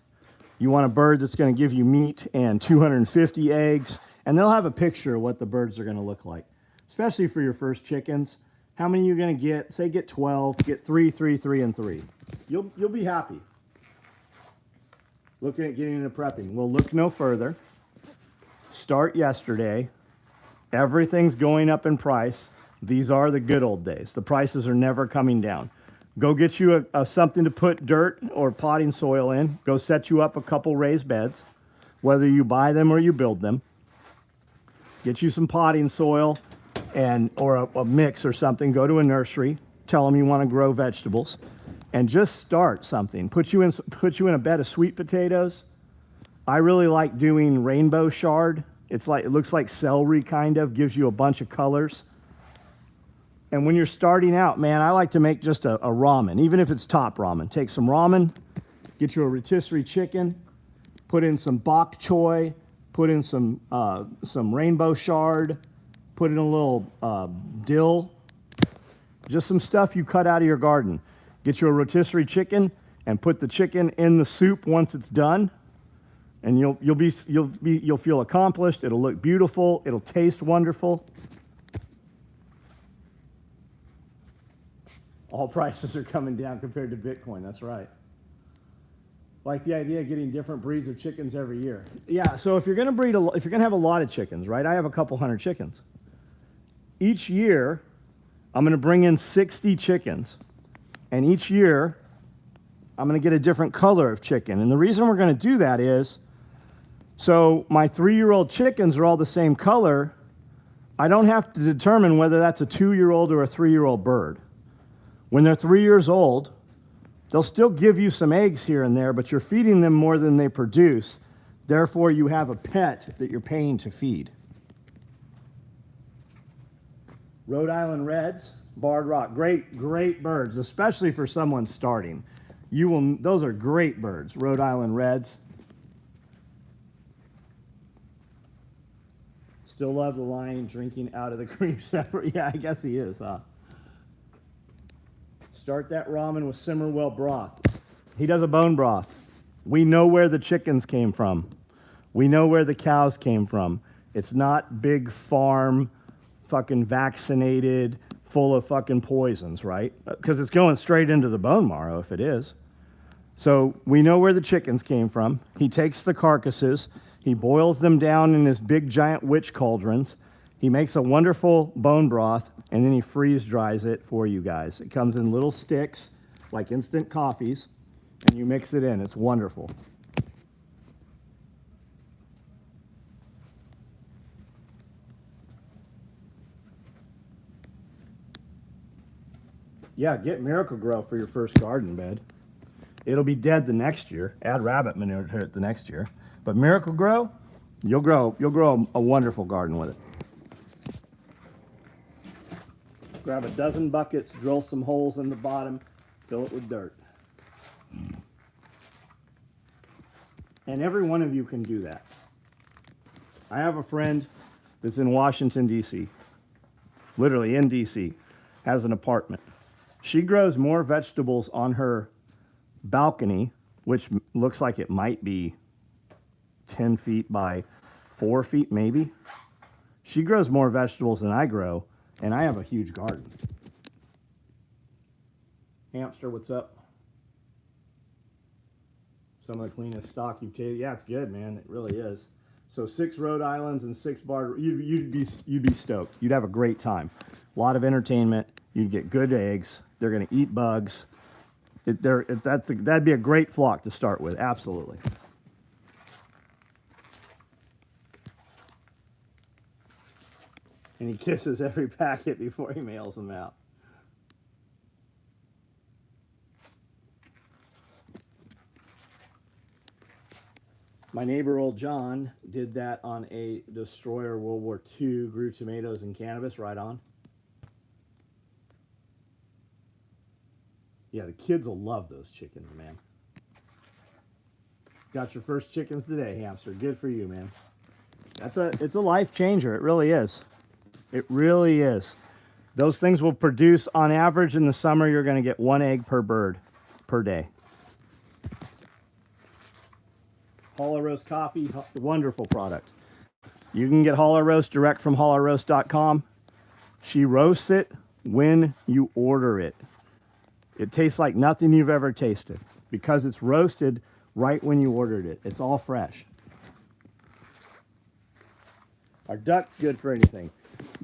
You want a bird that's going to give you meat and 250 eggs, and they'll have a picture of what the birds are going to look like, especially for your first chickens. How many are you going to get? Say get 12, get 3, 3, 3, and 3. You'll be happy. Looking at getting into prepping. Well, look no further. Start yesterday. Everything's going up in price. These are the good old days. The prices are never coming down. Go get you something to put dirt or potting soil in. Go set you up a couple raised beds, whether you buy them or you build them. Get you some potting soil or a mix or something. Go to a nursery. Tell them you want to grow vegetables, and just start something. Put you in a bed of sweet potatoes. I really like doing rainbow chard. It looks like celery, kind of, gives you a bunch of colors. And when you're starting out, man, I like to make just a ramen, even if it's top ramen. Take some ramen, get you a rotisserie chicken, put in some bok choy, put in some rainbow chard, put in a little dill, just some stuff you cut out of your garden. Get you a rotisserie chicken and put the chicken in the soup once it's done. And you'll feel accomplished. It'll look beautiful. It'll taste wonderful. All prices are coming down compared to Bitcoin. That's right. Like the idea of getting different breeds of chickens every year. Yeah. So if you're going to have a lot of chickens, right? I have a couple hundred chickens. Each year, I'm going to bring in 60 chickens, and each year, I'm going to get a different color of chicken. And the reason we're going to do that is, so my 3-year-old chickens are all the same color. I don't have to determine whether that's a 2-year-old or a 3-year-old bird. When they're 3 years old, they'll still give you some eggs here and there, but you're feeding them more than they produce. Therefore, you have a pet that you're paying to feed. Rhode Island Reds, Barred Rock, great birds, especially for someone starting. Those are great birds, Rhode Island Reds. Still love the lion drinking out of the cream separate. Yeah, I guess he is, huh? Start that ramen with Simmerwell broth. He does a bone broth. We know where the chickens came from. We know where the cows came from. It's not big farm, fucking vaccinated, full of fucking poisons, right? Because it's going straight into the bone marrow if it is. So we know where the chickens came from. He takes the carcasses. He boils them down in his big giant witch cauldrons. He makes a wonderful bone broth, and then he freeze dries it for you guys. It comes in little sticks, like instant coffees, and you mix it in. It's wonderful. Yeah, get Miracle-Gro for your first garden bed. It'll be dead the next year. Add rabbit manure to it the next year. But Miracle-Gro, you'll grow a wonderful garden with it. Grab a dozen buckets, drill some holes in the bottom, fill it with dirt. And every one of you can do that. I have a friend that's in Washington, D.C., literally in D.C., has an apartment. She grows more vegetables on her balcony, which looks like it might be 10 feet by 4 feet, maybe. She grows more vegetables than I grow, and I have a huge garden. Hamster, what's up? Some of the cleanest stock you've tasted. Yeah, it's good, man. It really is. So 6 Rhode Islands and 6 barred. You'd be stoked. You'd have a great time. A lot of entertainment. You'd get good eggs. They're going to eat bugs. That'd be a great flock to start with. Absolutely. And he kisses every packet before he mails them out. My neighbor, old John, did that on a destroyer World War II, grew tomatoes and cannabis. Right on. Yeah, the kids will love those chickens, man. Got your first chickens today, hamster. Good for you, man. It's a life changer. It really is. It really is. Those things will produce, on average, in the summer, you're going to get 1 egg per bird per day. Hollow Roast Coffee, wonderful product. You can get Hollow Roast direct from hollowroast.com. She roasts it when you order it. It tastes like nothing you've ever tasted because it's roasted right when you ordered it. It's all fresh. Are ducks good for anything?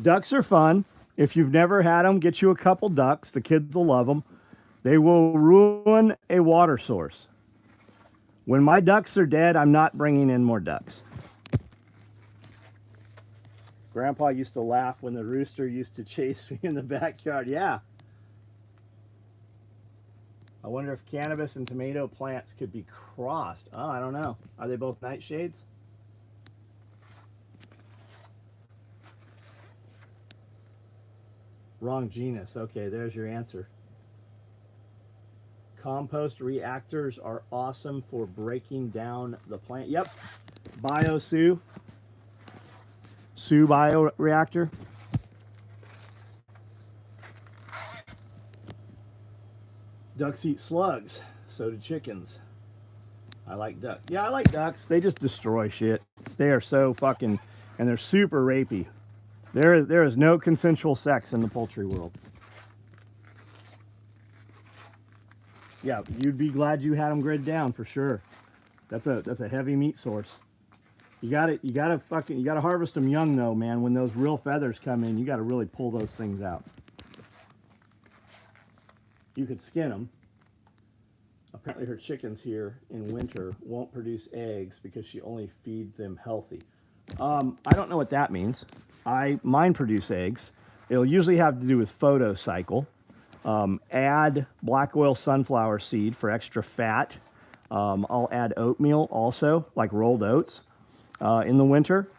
Ducks are fun. If you've never had them, get you a couple ducks. The kids will love them. They will ruin a water source. When my ducks are dead, I'm not bringing in more ducks. Grandpa used to laugh when the rooster used to chase me in the backyard. Yeah. I wonder if cannabis and tomato plants could be crossed. Oh, I don't know. Are they both nightshades? Wrong genus. Okay, there's your answer. Compost reactors are awesome for breaking down the plant. Yep. BioSue. Sue bioreactor. Ducks eat slugs. So do chickens. I like ducks. Yeah, I like ducks. They just destroy shit. They are so fucking, and they're super rapey. There is no consensual sex in the poultry world. Yeah, you'd be glad you had them grid down for sure. That's a heavy meat source. You gotta harvest them young though, man. When those real feathers come in, you gotta really pull those things out. You could skin them. Apparently her chickens here in winter won't produce eggs because she only feeds them healthy. I don't know what that means. Mine produce eggs. It'll usually have to do with photocycle. Add black oil sunflower seed for extra fat. I'll add oatmeal also, like rolled oats, in the winter.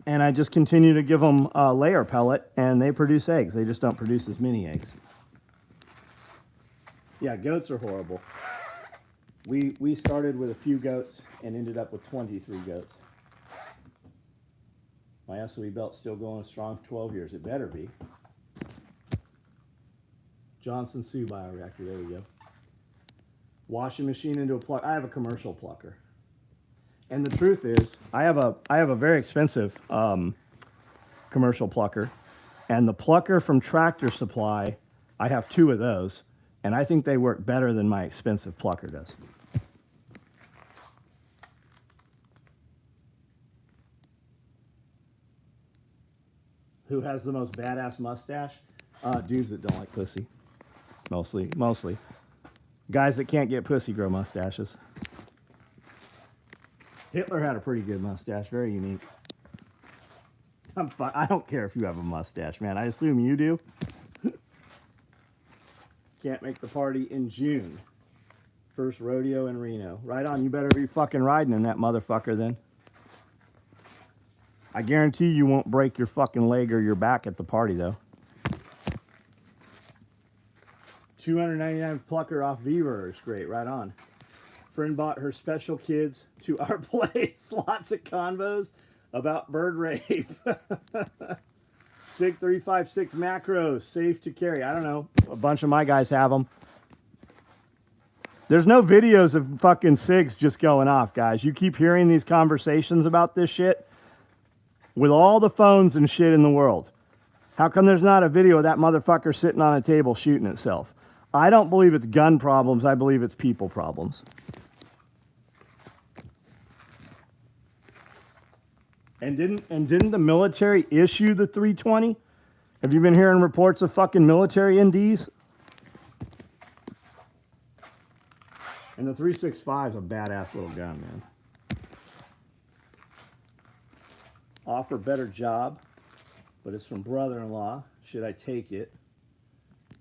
And I just continue to give them a layer pellet, and they produce eggs. They just don't produce as many eggs. Yeah, goats are horrible. We started with a few goats and ended up with 23 goats. My SOE belt's still going strong for 12 years. It better be. Johnson Sue bioreactor. There we go. Washing machine into a plucker. I have a commercial plucker. And the truth is, I have a very expensive commercial plucker, and the plucker from Tractor Supply, I have 2 of those, and I think they work better than my expensive plucker does. Who has the most badass mustache? Dudes that don't like pussy. Mostly. Guys that can't get pussy grow mustaches. Hitler had a pretty good mustache, very unique. I don't care if you have a mustache, man. I assume you do. Can't make the party in June. First rodeo in Reno. Right on, you better be fucking riding in that motherfucker then. I guarantee you won't break your fucking leg or your back at the party though. $299 plucker off Viver is great, right on. Friend bought her special kids to our place. Lots of convos about bird rape. SIG 356 macros, safe to carry. I don't know. A bunch of my guys have them. There's no videos of fucking SIGs just going off, guys. You keep hearing these conversations about this shit with all the phones and shit in the world. How come there's not a video of that motherfucker sitting on a table shooting itself? I don't believe it's gun problems. I believe it's people problems. And didn't the military issue the 320? Have you been hearing reports of fucking military NDs? And the 365 is a badass little gun, man. Offer better job, but it's from brother-in-law. Should I take it?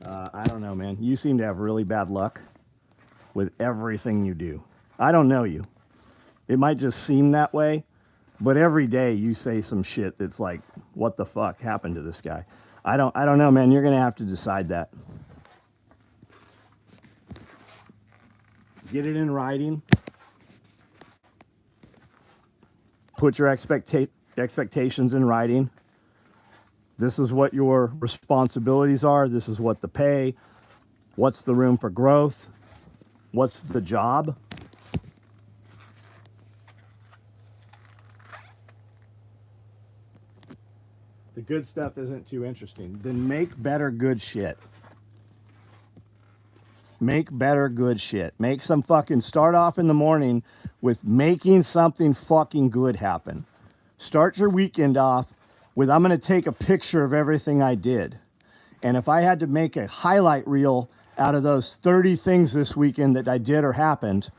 I don't know, man. You seem to have really bad luck with everything you do. I don't know you, It might just seem that way, but every day you say some shit that's like, what the fuck happened to this guy? I don't know, man. You're going to have to decide that. Get it in writing. Put your expectations in writing. This is what your responsibilities are. This is what the pay. What's the room for growth? What's the job? The good stuff isn't too interesting. Then make better good shit. Make better good shit. Make some fucking, start off in the morning with making something fucking good happen. Start your weekend off with, I'm going to take a picture of everything I did. And if I had to make a highlight reel out of those 30 things this weekend that I did or happened,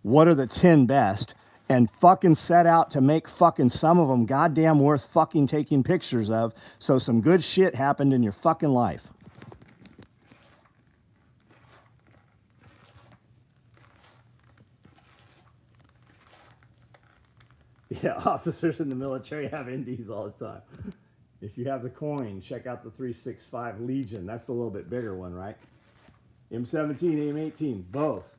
what are the 10 best? And fucking set out to make fucking some of them goddamn worth fucking taking pictures of, so some good shit happened in your fucking life. Yeah, officers in the military have NDs all the time. If you have the coin, check out the 365 Legion. That's a little bit bigger one, right? M17, M18, both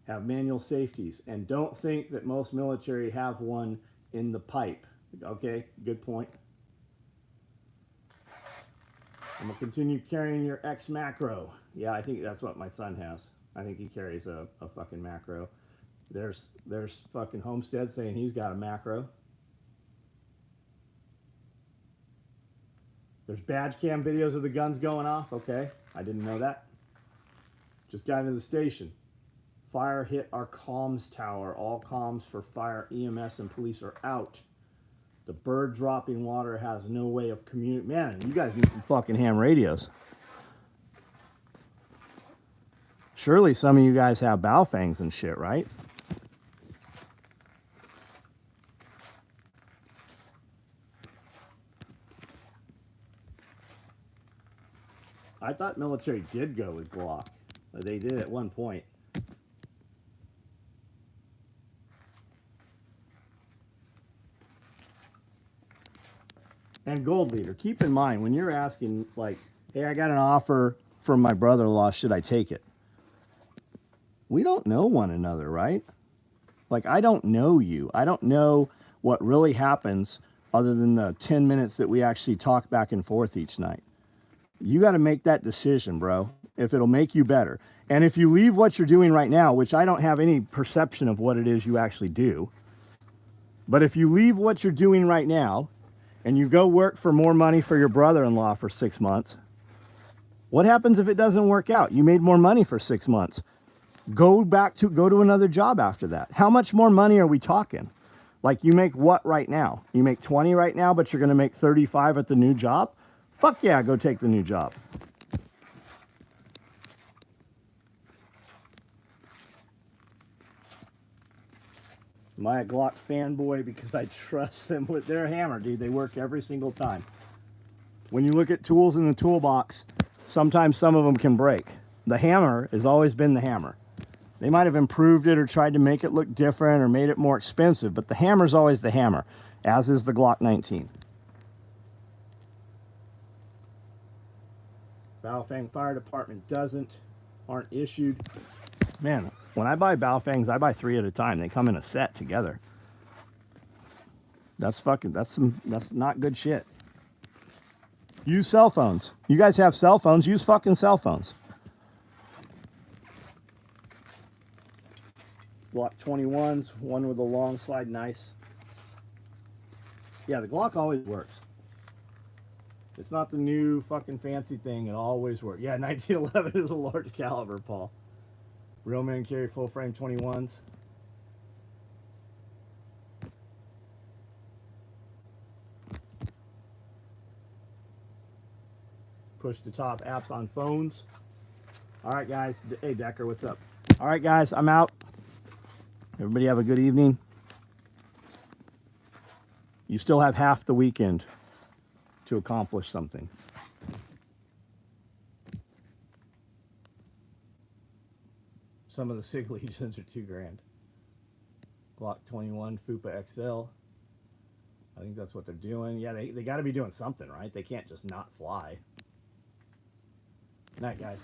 have manual safeties. And don't think that most military have one in the pipe. Okay, good point. I'm going to continue carrying your X macro. Yeah, I think that's what my son has. I think he carries a fucking macro. There's fucking Homestead saying he's got a macro. There's badge cam videos of the guns going off. Okay, I didn't know that. Just got into the station. Fire hit our comms tower. All comms for fire, EMS, and police are out. The bird dropping water has no way of communicating. Man, you guys need some fucking ham radios. Surely some of you guys have bow fangs and shit, right? I thought military did go with Glock. They did at one point. And Gold Leader, keep in mind when you're asking, like, hey, I got an offer from my brother-in-law, should I take it? We don't know one another, right? Like, I don't know you. I don't know what really happens other than the 10 minutes that we actually talk back and forth each night. You got to make that decision, bro, if it'll make you better. And if you leave what you're doing right now, which I don't have any perception of what it is you actually do, but if you leave what you're doing right now and you go work for more money for your brother-in-law for 6 months, what happens if it doesn't work out? You made more money for 6 months. Go to another job after that. How much more money are we talking? Like, you make what right now? You make 20 right now, but you're going to make 35 at the new job? Fuck yeah, go take the new job. Am I a Glock fanboy because I trust them with their hammer, dude? They work every single time. When you look at tools in the toolbox, sometimes some of them can break. The hammer has always been the hammer. They might have improved it or tried to make it look different or made it more expensive, but the hammer's always the hammer, as is the Glock 19. Baofeng Fire Department aren't issued. Man, when I buy Baofengs, I buy 3 at a time. They come in a set together. That's not good shit. Use cell phones. You guys have cell phones, use fucking cell phones. Glock 21s, one with a long slide, nice. Yeah, the Glock always works. It's not the new fucking fancy thing. It always works. Yeah, 1911 is a large caliber, Paul. Real men carry full frame 21s. Push to top apps on phones. All right, guys. Hey, Decker, what's up? All right, guys, I'm out. Everybody have a good evening. You still have half the weekend to accomplish something. Some of the SIG Legions are $2,000. Glock 21 FUPA XL. I think that's what they're doing. Yeah, they got to be doing something, right? They can't just not fly. Night, guys.